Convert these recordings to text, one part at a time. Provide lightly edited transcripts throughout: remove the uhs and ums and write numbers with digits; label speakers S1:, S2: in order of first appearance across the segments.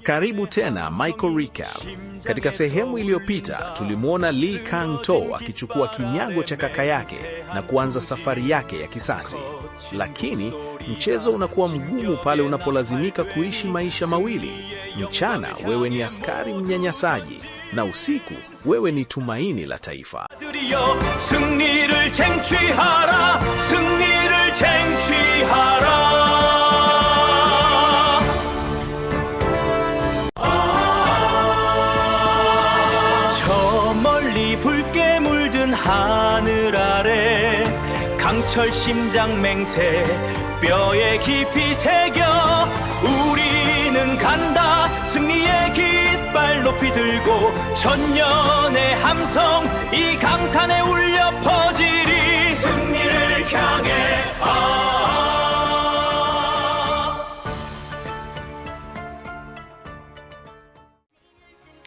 S1: Karibu tena Michael Recap. Katika sehemu iliyopita tulimwona Lee Kang-to akichukua kinyago cha kaka yake na kuanza safari yake ya kisasi. Lakini mchezo unakuwa mgumu pale unapolazimika kuishi maisha mawili. Mchana wewe ni askari mnyanyasaji na usiku wewe ni tumaini la taifa. 승리를 쟁취하라, 승리를 쟁취하라. 붉게 물든 하늘 아래 강철 심장 맹세 뼈에 깊이 새겨 우리는 간다 승리의 깃발 높이 들고 천년의 함성 이 강산에 울려 퍼지리 승리를 향해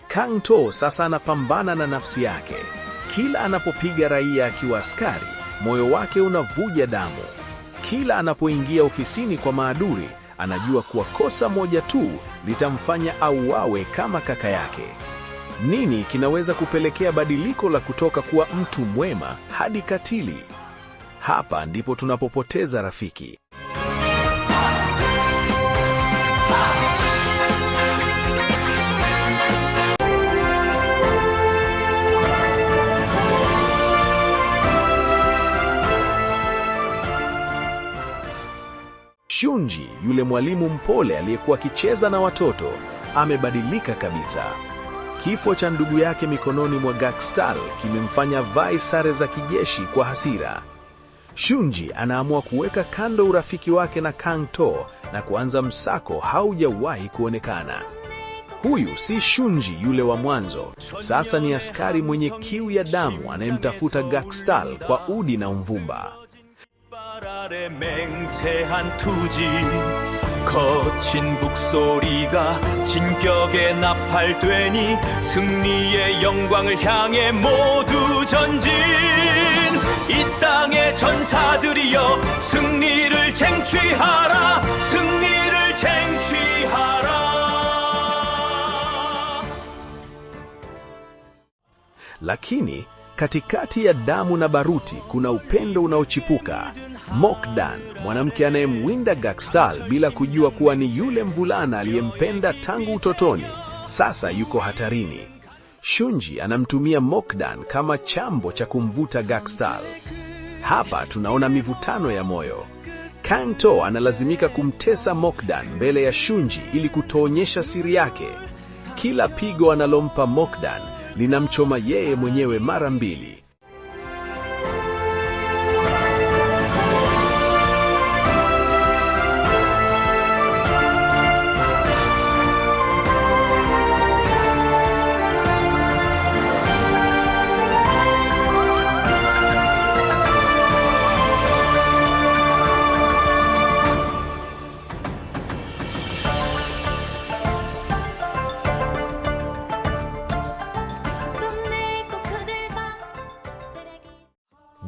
S1: Kang-to sasa anapambana na nafsi yake. Kila anapopiga raia akiwa askari, moyo wake unavuja damu. Kila anapoingia ofisini kwa maadui, anajua kuwa kosa moja tu litamfanya auawe kama kaka yake. Nini kinaweza kupelekea badiliko la kutoka kuwa mtu mwema hadi katili? Hapa ndipo tunapopoteza rafiki. Shunji, yule mwalimu mpole aliyekuwa akicheza na watoto, amebadilika kabisa. Kifo cha ndugu yake mikononi mwa Gakstal kimemfanya vae sare za kijeshi kwa hasira. Shunji anaamua kuweka kando urafiki wake na Kang-to na kuanza msako haujawahi kuonekana. Huyu si Shunji yule wa mwanzo, sasa ni askari mwenye kiu ya damu anayemtafuta Gakstal kwa udi na umvumba. 아래 맹세한 투지 거친 북소리가 진격에 나팔되니 승리의 영광을 향해 모두 전진 이 땅의 전사들이여 승리를 쟁취하라 승리를 쟁취하라. Lakini katikati ya damu na baruti kuna upendo unaochipuka. Mokdan, mwanamke anayemwinda Gakstal bila kujua kuwa ni yule mvulana aliyempenda tangu utotoni, sasa yuko hatarini. Shunji anamtumia Mokdan kama chambo cha kumvuta Gakstal. Hapa tunaona mivutano ya moyo. Kang-to analazimika kumtesa Mokdan mbele ya Shunji ili kutoonyesha siri yake. Kila pigo analompa Mokdan linamchoma yeye mwenyewe mara mbili.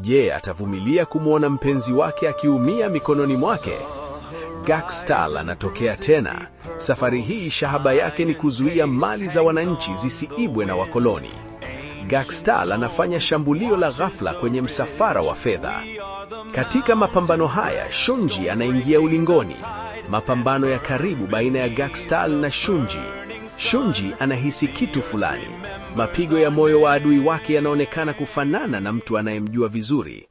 S1: Je, atavumilia kumwona mpenzi wake akiumia mikononi mwake? Gakstal anatokea tena. Safari hii shahaba yake ni kuzuia mali za wananchi zisiibwe na wakoloni. Gakstal anafanya shambulio la ghafla kwenye msafara wa fedha. Katika mapambano haya, Shunji anaingia ulingoni. Mapambano ya karibu baina ya Gakstal na Shunji. Shunji anahisi kitu fulani. Mapigo ya moyo wa adui wake yanaonekana kufanana na mtu anayemjua vizuri.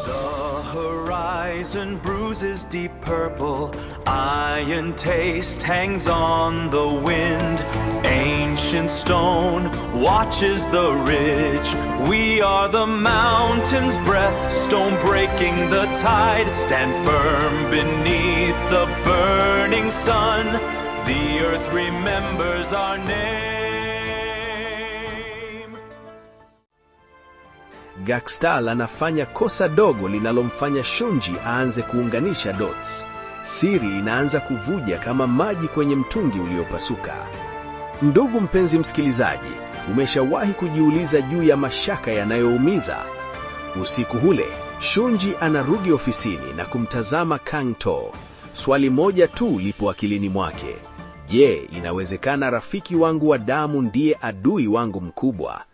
S1: The horizon bruises deep purple, iron taste hangs on the wind. Ancient stone watches the ridge. We are the mountain's breath, stone breaking the tide. Stand firm beneath the burning sun. The earth remembers our name. Gakstal anafanya kosa dogo linalomfanya Shunji aanze kuunganisha dots. Siri inaanza kuvuja kama maji kwenye mtungi uliopasuka. Ndugu mpenzi msikilizaji, umeshawahi kujiuliza juu ya mashaka yanayoumiza? Usiku ule, Shunji anarudi ofisini na kumtazama Kang-to. Swali moja tu lipo akilini mwake. Je, inawezekana rafiki wangu wa damu ndiye adui wangu mkubwa?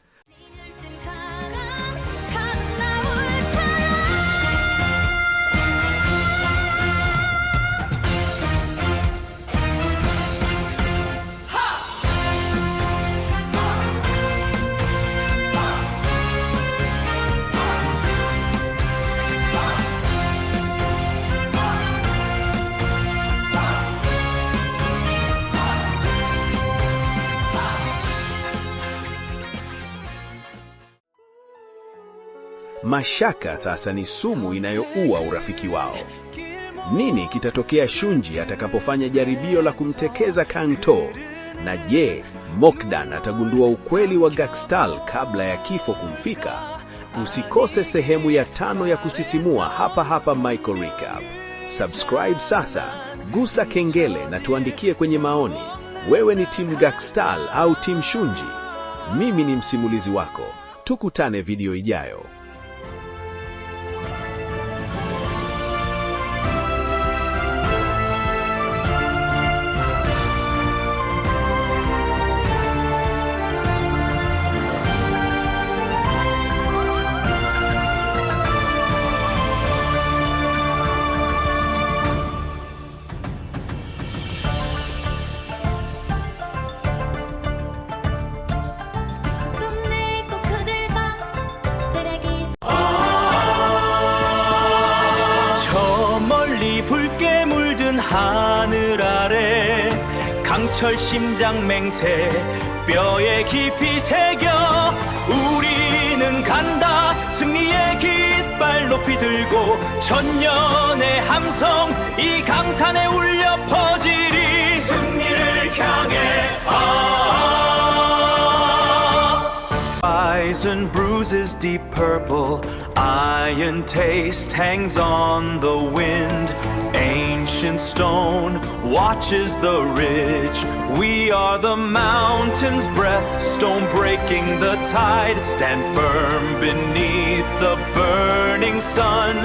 S1: Mashaka sasa ni sumu inayoua urafiki wao. Nini kitatokea Shunji atakapofanya jaribio la kumtekeza Kangto? Na je, Mokdan atagundua ukweli wa Gakstal kabla ya kifo kumfika? Usikose sehemu ya 5 ya kusisimua hapa Michael Recap. Subscribe sasa, gusa kengele na tuandikie kwenye maoni. Wewe ni timu Gakstal au timu Shunji? Mimi ni msimulizi wako. Tukutane video ijayo.
S2: 붉게 물든 하늘 아래 강철 심장 맹세 뼈에 깊이 새겨 우리는 간다 승리의 깃발 높이 들고 천년의 함성 이 강산에 울려 퍼지리 승리를 향해 Eyes and bruises deep purple, iron taste hangs on the wind. Ancient stone watches the ridge. We are the mountain's breath, stone breaking the tide. Stand firm beneath the burning sun.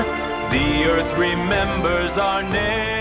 S2: The earth remembers our name.